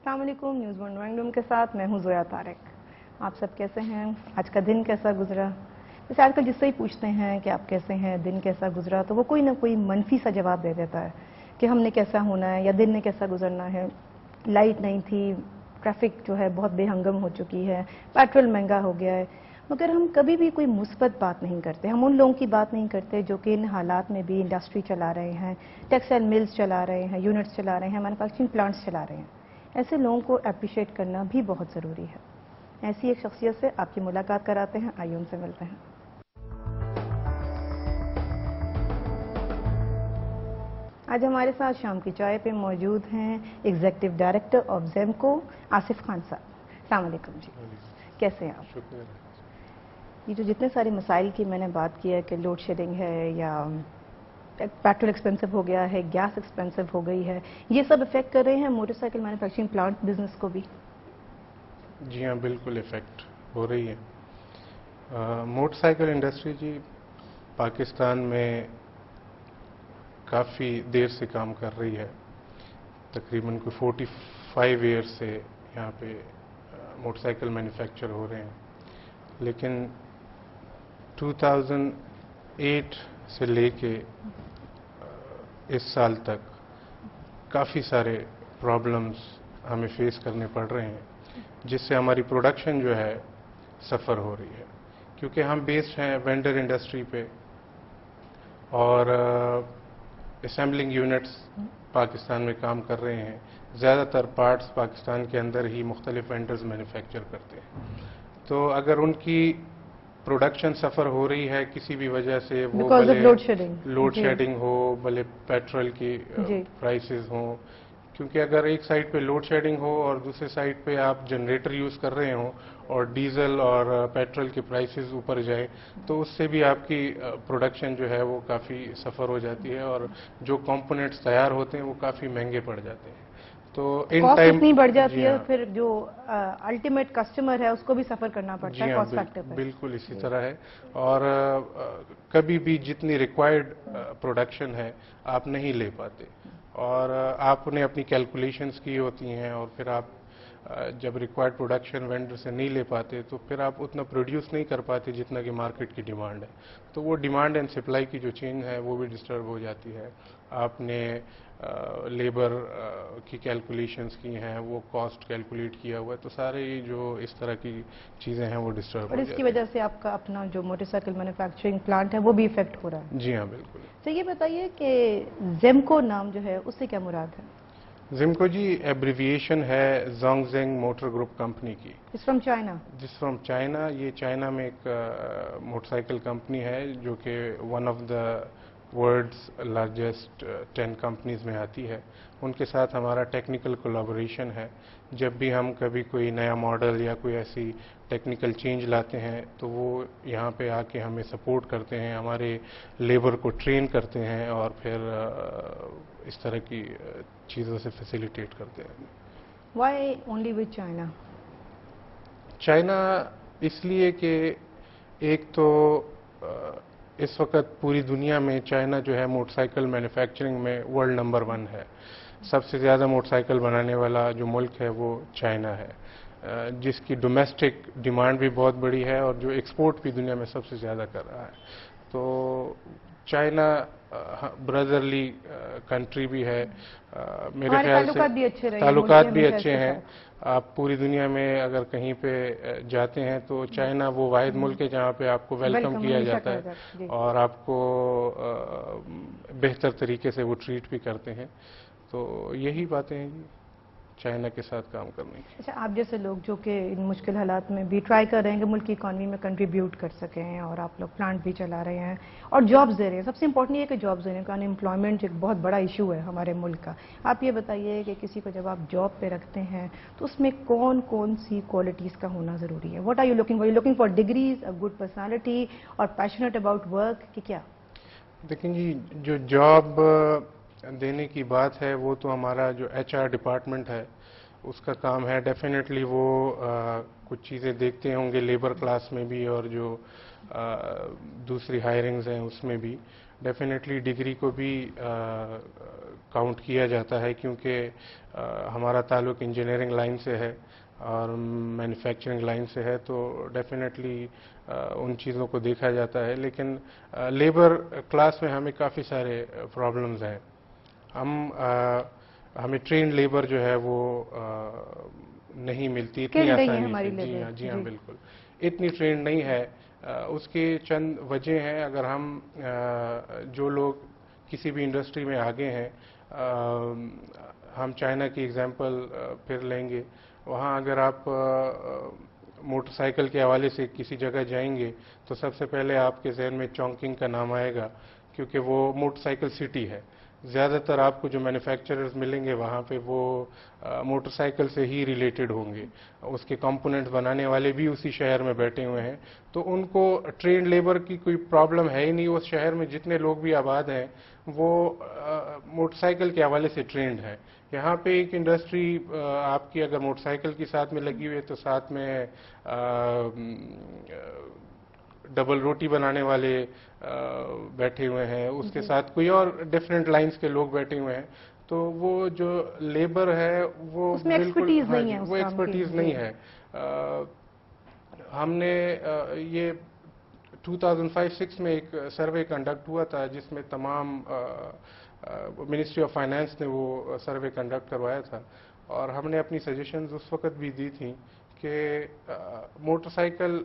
السلام علیکم، news one drawing room کے ساتھ میں ہوں زویا طارق. آپ سب کیسے ہیں؟ آج کا دن کیسا گزرا؟ جیسے آج کل جس سے ہی پوچھتے ہیں کہ آپ کیسے ہیں، دن کیسا گزرا، تو وہ کوئی نہ کوئی منفی سا جواب دے دیتا ہے کہ ہم نے کیسا ہونا ہے یا دن نے کیسا گزرنا ہے. لائٹ نہیں تھی، ٹریفک جو ہے بہت بے ہنگم ہو چکی ہے، پیٹرول مہنگا ہو گیا ہے. مگر ہم کبھی بھی کوئی مثبت بات نہیں کرتے. ہم ان لوگوں کی بات نہیں کرتے جو کہ ان حالات میں بھی انڈسٹری چلا رہے ہیں، ٹیکسٹائل ملز چلا رہے ہیں، یونٹس چلا رہے ہیں، مینوفیکچرنگ پلانٹس چلا رہے ہیں. ایسے لوگوں کو اپریشیٹ کرنا بھی بہت ضروری ہے. ایسی ایک شخصیت سے آپ کی ملاقات کراتے ہیں، آئیے ان سے ملتے ہیں. آج ہمارے ساتھ شام کی چائے پہ موجود ہیں ایگزیکٹو ڈائریکٹر آف زیمکو آصف خان صاحب. السلام علیکم جی، کیسے ہیں آپ؟ شکریہ. یہ جو جتنے سارے مسائل کی میں نے بات کی ہے کہ لوڈ شیڈنگ ہے یا پیٹرول ایکسپینسو ہو گیا ہے، گیس ایکسپینسو ہو گئی ہے، یہ سب افیکٹ کر رہے ہیں motor cycle manufacturing plant business کو بھی؟ جی ہاں، بالکل افیکٹ ہو رہی ہے. موٹر سائیکل انڈسٹری جی پاکستان میں کافی دیر سے کام کر رہی ہے. تقریباً کوئی 45 ایئر سے یہاں پہ موٹر سائیکل مینوفیکچر ہو رہے ہیں. لیکن 2008 سے لے کے اس سال تک کافی سارے پرابلمز ہمیں فیس کرنے پڑ رہے ہیں، جس سے ہماری پروڈکشن جو ہے سفر ہو رہی ہے. کیونکہ ہم بیسڈ ہیں وینڈر انڈسٹری پہ، اور اسمبلنگ یونٹس پاکستان میں کام کر رہے ہیں. زیادہ تر پارٹس پاکستان کے اندر ہی مختلف وینڈرز مینوفیکچر کرتے ہیں. تو اگر ان کی پروڈکشن سفر ہو رہی ہے کسی بھی وجہ سے، وہ بھلے لوڈ شیڈنگ ہو، بھلے پیٹرول کی پرائسز ہوں. کیونکہ اگر ایک سائڈ پہ لوڈ شیڈنگ ہو اور دوسرے سائڈ پہ آپ جنریٹر یوز کر رہے ہوں اور ڈیزل اور پیٹرول کی پرائسز اوپر جائیں، تو اس سے بھی آپ کی پروڈکشن جو ہے وہ کافی سفر ہو جاتی ہے، اور جو کمپوننٹس تیار ہوتے ہیں وہ کافی مہنگے پڑ جاتے ہیں. تو ان ٹائم اتنی بڑھ جاتی ہے، پھر جو الٹیمیٹ کسٹمر ہے اس کو بھی سفر کرنا پڑتا ہے کاسٹ فیکٹر پہ. بالکل اسی طرح ہے. اور کبھی بھی جتنی ریکوائرڈ پروڈکشن ہے آپ نہیں لے پاتے، اور آپ نے اپنی کیلکولیشنز کی ہوتی ہیں، اور پھر آپ جب ریکوائرڈ پروڈکشن وینڈر سے نہیں لے پاتے تو پھر آپ اتنا پروڈیوس نہیں کر پاتے جتنا کہ مارکیٹ کی ڈیمانڈ ہے. تو وہ ڈیمانڈ اینڈ سپلائی کی جو چین ہے وہ بھی ڈسٹرب ہو جاتی ہے. آپ نے لیبر کی کیلکولیشنز کی ہیں، وہ کاسٹ کیلکولیٹ کیا ہوا ہے، تو سارے جو اس طرح کی چیزیں ہیں وہ ڈسٹرب ہو جاتی ہیں. اور اس کی وجہ سے آپ کا اپنا جو موٹر سائیکل مینوفیکچرنگ پلانٹ ہے وہ بھی افیکٹ ہو رہا ہے؟ جی ہاں بالکل. تو یہ بتائیے کہ زیمکو نام جو ہے اس سے کیا مراد ہے؟ زیمکو جی ایبریویشن ہے زونگزینگ موٹر گروپ کمپنی کی. اس فرام چائنا؟ جس فرام چائنا. یہ چائنا میں ایک موٹر سائیکل کمپنی ہے جو کہ one of the world's largest 10 companies میں آتی ہے. ان کے ساتھ ہمارا ٹیکنیکل کولابوریشن ہے. جب بھی ہم کبھی کوئی نیا ماڈل یا کوئی ایسی ٹیکنیکل چینج لاتے ہیں تو وہ یہاں پہ آ کے ہمیں سپورٹ کرتے ہیں، ہمارے لیبر کو ٹرین کرتے ہیں، اور پھر اس طرح کی چیزوں سے فیسیلیٹیٹ کرتے ہیں. Why only with China? China اس لیے کہ ایک تو اس وقت پوری دنیا میں چائنا جو ہے موٹر سائیکل مینوفیکچرنگ میں ورلڈ نمبر 1 ہے. سب سے زیادہ موٹر سائیکل بنانے والا جو ملک ہے وہ چائنا ہے، جس کی ڈومیسٹک ڈیمانڈ بھی بہت بڑی ہے اور جو ایکسپورٹ بھی دنیا میں سب سے زیادہ کر رہا ہے. تو چائنا برادرلی کنٹری بھی ہے. میرے خیال سے تعلقات بھی اچھے ہیں. آپ پوری دنیا میں اگر کہیں پہ جاتے ہیں تو چائنا وہ واحد ملک ہے جہاں پہ آپ کو ویلکم کیا جاتا ہے اور آپ کو بہتر طریقے سے وہ ٹریٹ بھی کرتے ہیں. تو یہی باتیں ہیں جی چائنا کے ساتھ کام کرنے کی. اچھا، آپ جیسے لوگ جو کہ ان مشکل حالات میں بھی ٹرائی کر رہے ہیں کہ ملک کی اکانومی میں کنٹریبیوٹ کر سکیں، اور آپ لوگ پلانٹ بھی چلا رہے ہیں اور جابز دے رہے ہیں. سب سے امپورٹنٹ یہ ہے کہ جابز دے رہے ہیں. ان امپلائمنٹ ایک بہت بڑا ایشو ہے ہمارے ملک کا. آپ یہ بتائیے کہ کسی کو جب آپ جاب پہ رکھتے ہیں تو اس میں کون کون سی کوالٹیز کا ہونا ضروری ہے؟ What are you looking for degrees, a good personality, اور پیشنیٹ اباؤٹ ورک، کہ کیا؟ دیکھیں جی، جو جاب دینے کی بات ہے وہ تو ہمارا جو HR ڈپارٹمنٹ ہے اس کا کام ہے. ڈیفینیٹلی وہ کچھ چیزیں دیکھتے ہوں گے لیبر کلاس میں بھی اور جو دوسری ہائرنگز ہیں اس میں بھی. ڈیفینیٹلی ڈگری کو بھی کاؤنٹ کیا جاتا ہے کیونکہ ہمارا تعلق انجینئرنگ لائن سے ہے اور مینوفیکچرنگ لائن سے ہے, تو ڈیفینیٹلی ان چیزوں کو دیکھا جاتا ہے. لیکن لیبر کلاس میں ہمیں کافی سارے پرابلمز ہیں. ہمیں ٹرینڈ لیبر جو ہے وہ نہیں ملتی اتنی آسانی سے. جی ہاں بالکل اتنی ٹرینڈ نہیں ہے. اس کے چند وجہ ہیں. اگر ہم جو لوگ کسی بھی انڈسٹری میں آگے ہیں, ہم چائنا کی ایگزامپل پھر لیں گے. وہاں اگر آپ موٹر سائیکل کے حوالے سے کسی جگہ جائیں گے تو سب سے پہلے آپ کے ذہن میں چونکنگ کا نام آئے گا, کیونکہ وہ موٹر سائیکل سٹی ہے. زیادہ تر آپ کو جو مینوفیکچررز ملیں گے وہاں پہ وہ موٹر سائیکل سے ہی ریلیٹڈ ہوں گے. اس کے کمپوننٹس بنانے والے بھی اسی شہر میں بیٹھے ہوئے ہیں, تو ان کو ٹرینڈ لیبر کی کوئی پرابلم ہے ہی نہیں. اس شہر میں جتنے لوگ بھی آباد ہیں وہ موٹر سائیکل کے حوالے سے ٹرینڈ ہیں. یہاں پہ ایک انڈسٹری آپ کی اگر موٹر سائیکل کے ساتھ میں لگی ہوئی ہے تو ساتھ میں ڈبل روٹی بنانے والے بیٹھے ہوئے ہیں, اس کے ساتھ کوئی اور ڈفرینٹ لائنز کے لوگ بیٹھے ہوئے ہیں. تو وہ جو لیبر ہے وہ بالکل وہ ایکسپرٹیز نہیں ہے. ہم نے یہ 2005-06 میں ایک سروے کنڈکٹ ہوا تھا جس میں تمام منسٹری آف فائنانس نے وہ سروے کنڈکٹ کروایا تھا, اور ہم نے اپنی سجیشنز اس وقت بھی دی تھیں کہ موٹر سائیکل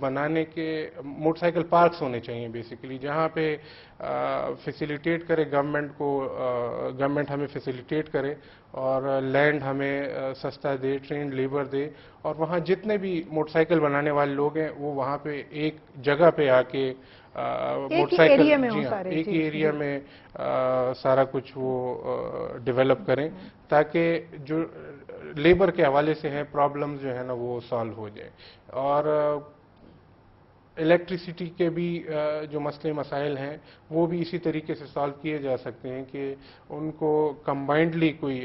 بنانے کے موٹر سائیکل پارکس ہونے چاہیے بیسیکلی, جہاں پہ فیسیلیٹیٹ کرے گورنمنٹ کو, گورنمنٹ ہمیں فیسیلیٹیٹ کرے اور لینڈ ہمیں سستا دے, ٹرینڈ لیبر دے, اور وہاں جتنے بھی موٹر سائیکل بنانے والے لوگ ہیں وہ وہاں پہ ایک جگہ پہ آ کے موٹر سائیکل ایک ہی ایریا میں سارا کچھ وہ ڈیولپ کریں, تاکہ جو لیبر کے حوالے سے ہیں پرابلمز جو ہے نا وہ سالو ہو جائیں. اور الیکٹریسٹی کے بھی جو مسئلے مسائل ہیں وہ بھی اسی طریقے سے سالو کیے جا سکتے ہیں کہ ان کو کمبائنڈلی کوئی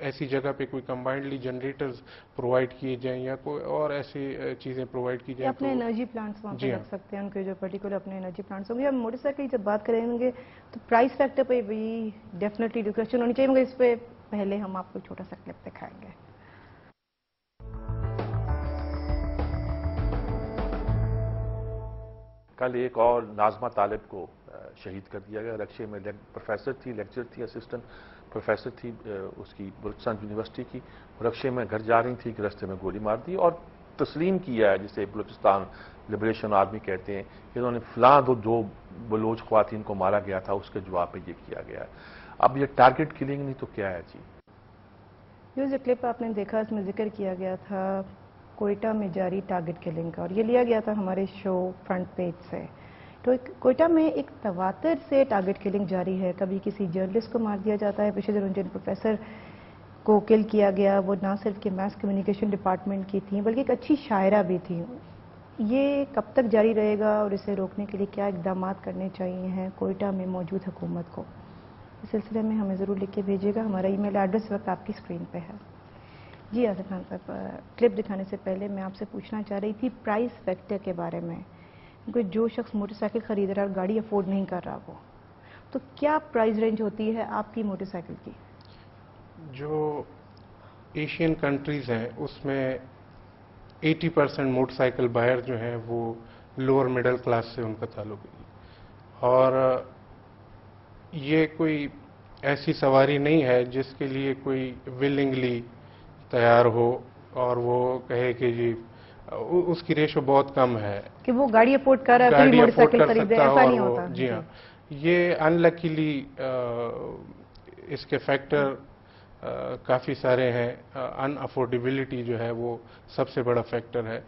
ایسی جگہ پہ کوئی کمبائنڈلی جنریٹرز پرووائڈ کیے جائیں یا کوئی اور ایسی چیزیں پرووائڈ کی جائیں. اپنے انرجی پلانٹس وہاں پہ رکھ سکتے ہیں, ان کے جو پرٹیکولر اپنے انرجی پلانٹس ہوں گے. ہم موٹر سائیکل کی جب بات کریں گے تو پرائس فیکٹر پہ بھی ڈیفینیٹلی ڈسکشن ہونی چاہیے, مگر اس پہ پہلے ہم آپ کو چھوٹا سا کلپ دکھائیں گے. کل ایک اور ناظمہ طالب کو شہید کر دیا گیا. رکشے میں پروفیسر تھی, لیکچر تھی, اسسٹنٹ پروفیسر تھی اس کی بلوچستان یونیورسٹی کی. رکشے میں گھر جا رہی تھی کہ رستے میں گولی مار دی اور تسلیم کیا ہے, جسے بلوچستان لبریشن آرمی کہتے ہیں, کہ انہوں نے فلاں دو بلوچ خواتین کو مارا گیا تھا, اس کے جواب میں یہ کیا گیا ہے. اب یہ ٹارگٹ کلنگ نہیں تو کیا ہے جی؟ یہ جو کلپ آپ نے دیکھا اس میں ذکر کیا گیا تھا کوئٹہ میں جاری ٹارگٹ کلنگ کا, اور یہ لیا گیا تھا ہمارے شو فرنٹ پیج سے. تو کوئٹہ میں ایک تواتر سے ٹارگٹ کلنگ جاری ہے. کبھی کسی جرنلسٹ کو مار دیا جاتا ہے, پیشے در جن پروفیسر کو کل کیا گیا, وہ نہ صرف کہ میس کمیونیکیشن ڈپارٹمنٹ کی تھیں بلکہ ایک اچھی شاعرہ بھی تھیں. یہ کب تک جاری رہے گا اور اسے روکنے کے لیے کیا اقدامات کرنے چاہیے ہیں کوئٹہ میں موجود حکومت کو, اس سلسلے میں ہمیں ضرور لکھ کے بھیجیے گا. ہمارا ای میل ایڈریس وقت آپ کی اسکرین پہ ہے. جی آصف خان صاحب, کلپ دکھانے سے پہلے میں آپ سے پوچھنا چاہ رہی تھی پرائس فیکٹر کے بارے میں, کیونکہ جو شخص موٹر سائیکل خرید رہا ہے اور گاڑی افورڈ نہیں کر رہا, وہ تو کیا پرائز رینج ہوتی ہے آپ کی موٹر سائیکل کی؟ جو ایشین کنٹریز ہیں اس میں 80% موٹر سائیکل بائر جو ہیں وہ لوور مڈل کلاس سے ان کا تعلق ہے, اور یہ کوئی ایسی سواری نہیں ہے جس کے لیے کوئی ولنگلی تیار ہو اور وہ کہے کہ جی اس کی ریشو بہت کم ہے کہ وہ گاڑی افورڈ کر رہا ہے, موٹر سائیکل خریدے, ایسا نہیں ہوتا. جی ہاں, یہ ان لکیلی اس کے فیکٹر کافی سارے ہیں. ان افورڈیبلٹی جو ہے وہ سب سے بڑا فیکٹر ہے.